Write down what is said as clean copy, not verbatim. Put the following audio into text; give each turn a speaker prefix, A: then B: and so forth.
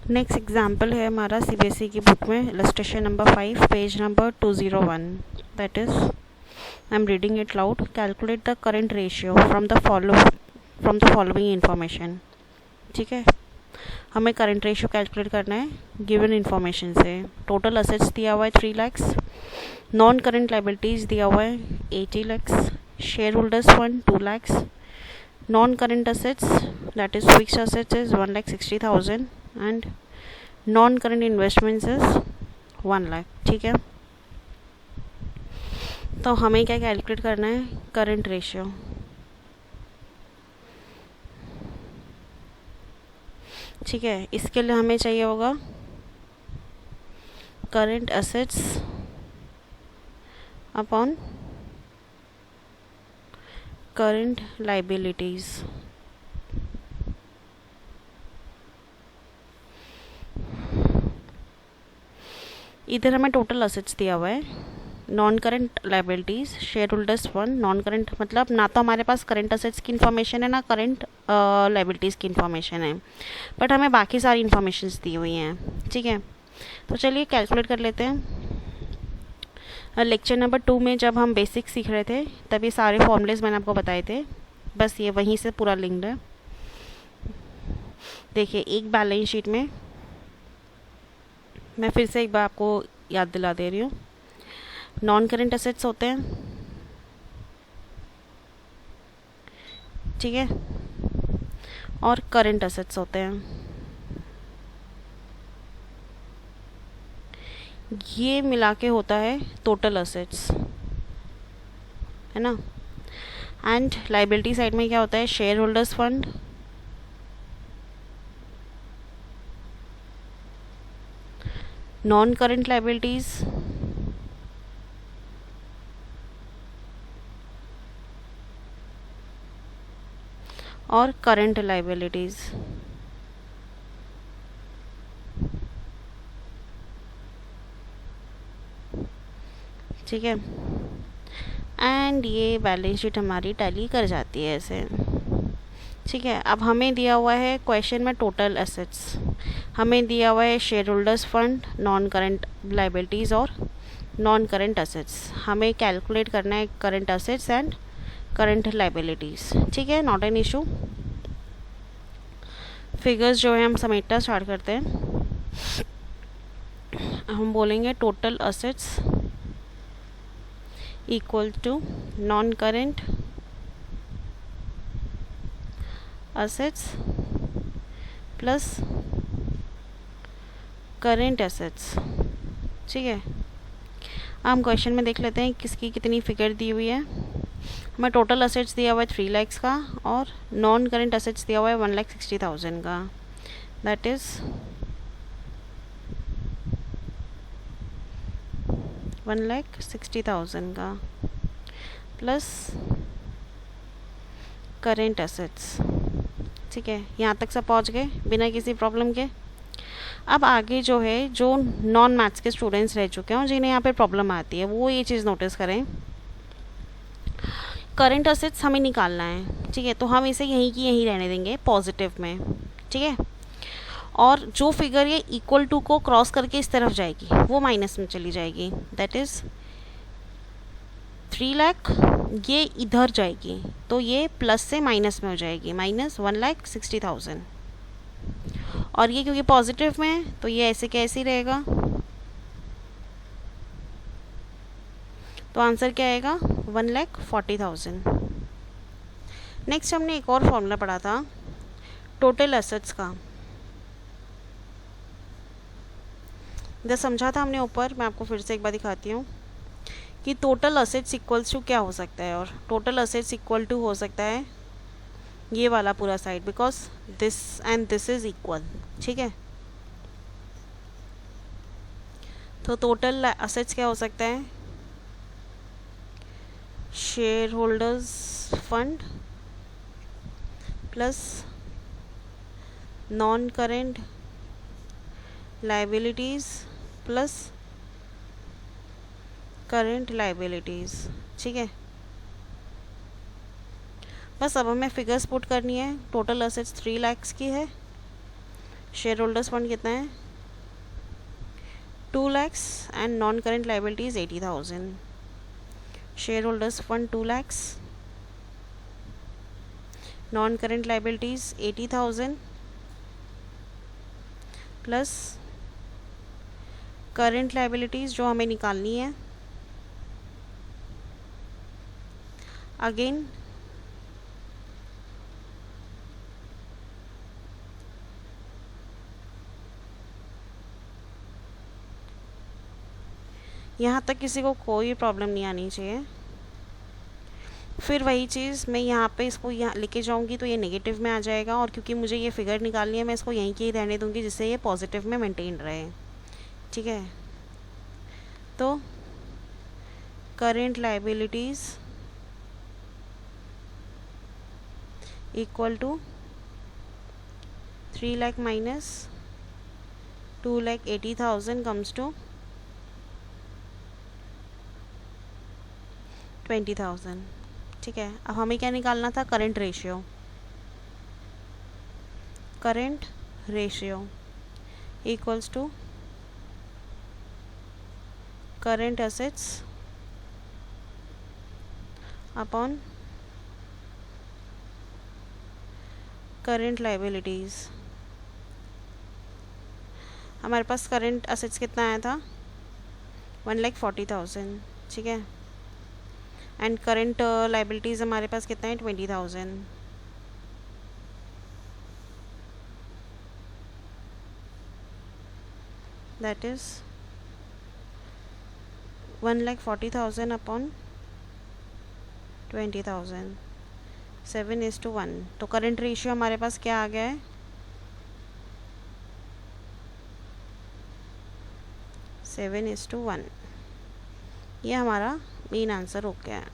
A: Next example है हमारा CBSE की बुक में illustration number 5 page number 201 that is I am reading it loud. Calculate the current ratio from the following information. ठीक है, हमें current ratio calculate करना है गिवन इन्फॉर्मेशन से. टोटल असेट्स दिया हुआ है 3 lakhs, नॉन करंट लाइबिलिटीज़ दिया हुआ है 80 lakhs, share holders fund 2 lakhs, non current assets that is fixed assets is 1,60,000 and non current investments is 1 lakh. ठीक है, तो हमें क्या कैलकुलेट करना है, करंट रेशियो. ठीक है, इसके लिए हमें चाहिए होगा current assets upon current liabilities. इधर हमें टोटल असेट्स दिया हुआ है, non current liabilities, share holders fund. Non current मतलब ना तो हमारे पास करंट असेट्स की इन्फॉर्मेशन है ना करंट लाइबिलिटीज़ की इन्फॉर्मेशन है, बट हमें बाकी सारी इन्फॉर्मेशंस दी हुई हैं. ठीक है, तो चलिए कैलकुलेट कर लेते हैं. लेक्चर नंबर 2 में जब हम बेसिक सीख रहे थे तब ये सारे फॉर्मूलेज मैंने आपको बताए थे, बस ये वहीं से पूरा लिंक्ड है. देखिए, एक बैलेंस शीट में मैं फिर से एक बार आपको याद दिला दे रही हूँ. नॉन करंट असेट्स होते हैं, ठीक है, और करंट असेट्स होते हैं. ये मिला के होता है टोटल असेट्स, है ना. एंड लाइबिलिटी साइड में क्या होता है, share holders fund, non current liabilities, और करंट लाइबिलिटीज. ठीक है, एंड ये बैलेंस शीट हमारी टैली कर जाती है ऐसे. ठीक है, अब हमें दिया हुआ है क्वेश्चन में टोटल एसेट्स, हमें दिया हुआ है share holders fund, non current liabilities और नॉन करंट असेट्स. हमें कैलकुलेट करना है current assets and current liabilities. ठीक है, नॉट एन इशू. फिगर्स जो है हम समेटना स्टार्ट करते हैं. हम बोलेंगे total assets equal to non current assets plus current assets. ठीक है, हम क्वेश्चन में देख लेते हैं किसकी कितनी फिगर दी हुई है. हमें टोटल असेट्स दिया हुआ है 3 lakhs का और नॉन करंट असेट्स दिया हुआ है 1,60,000 का. दैट इज़ 1,60,000 का प्लस करेंट असेट्स. ठीक है, यहाँ तक सब पहुँच गए बिना किसी प्रॉब्लम के. अब आगे जो है, जो नॉन मैथ्स के स्टूडेंट्स रह चुके हैं और जिन्हें यहाँ पे प्रॉब्लम आती है, वो ये चीज़ नोटिस करें. करंट असेट्स हमें निकालना है, ठीक है, तो हम इसे यहीं की यहीं रहने देंगे पॉजिटिव में. ठीक है, और जो फिगर ये इक्वल टू को क्रॉस करके इस तरफ जाएगी वो माइनस में चली जाएगी. दैट इज़ 3 लाख ये इधर जाएगी तो ये प्लस से माइनस में हो जाएगी, माइनस 1,60,000. और ये क्योंकि पॉजिटिव में है तो ये ऐसे कैसे ही रहेगा. तो आंसर क्या आएगा, 1,40,000. नेक्स्ट हमने एक और फॉर्मूला पढ़ा था टोटल एसेट्स का. जब समझा था हमने ऊपर, मैं आपको फिर से एक बार दिखाती हूँ कि टोटल असेट्स इक्वल्स टू क्या हो सकता है. और टोटल असेट्स इक्वल टू हो सकता है ये वाला पूरा side, because this and this is equal. ठीक है, तो टोटल असेट्स क्या हो सकता है, share holders fund plus non current liabilities plus current liabilities. ठीक है, बस अब हमें फिगर्स पुट करनी है. टोटल असेट्स 3 lakhs की है, शेयर होल्डर्स फंड कितना है 2 lakhs and non current liabilities 80,000. Share holders fund 2 lakhs, non current liabilities 80,000 plus current liabilities जो हमें निकालनी है अगेन यहाँ तक किसी को कोई प्रॉब्लम नहीं आनी चाहिए. फिर वही चीज़ मैं यहाँ पे इसको यहाँ लेके जाऊँगी तो ये नेगेटिव में आ जाएगा, और क्योंकि मुझे ये फिगर निकालनी है मैं इसको यहीं के ही रहने दूँगी जिससे ये पॉजिटिव में मेंटेन रहे. ठीक है, तो current liabilities equal to 3 lakh minus 2,80,000 comes to 20,000. ठीक है, अब हमें क्या निकालना था current ratio. Current ratio equals to current assets upon current liabilities. हमारे पास करेंट एसेट्स कितना आया था 1,40,000. ठीक है, एंड करेंट लाइबिलिटीज़ हमारे पास कितना है 20,000. That is 1,40,000 upon 20,000, 7:1. तो करेंट रेशियो हमारे पास क्या आ गया है 7:1. ये हमारा मेन आंसर हो गया है.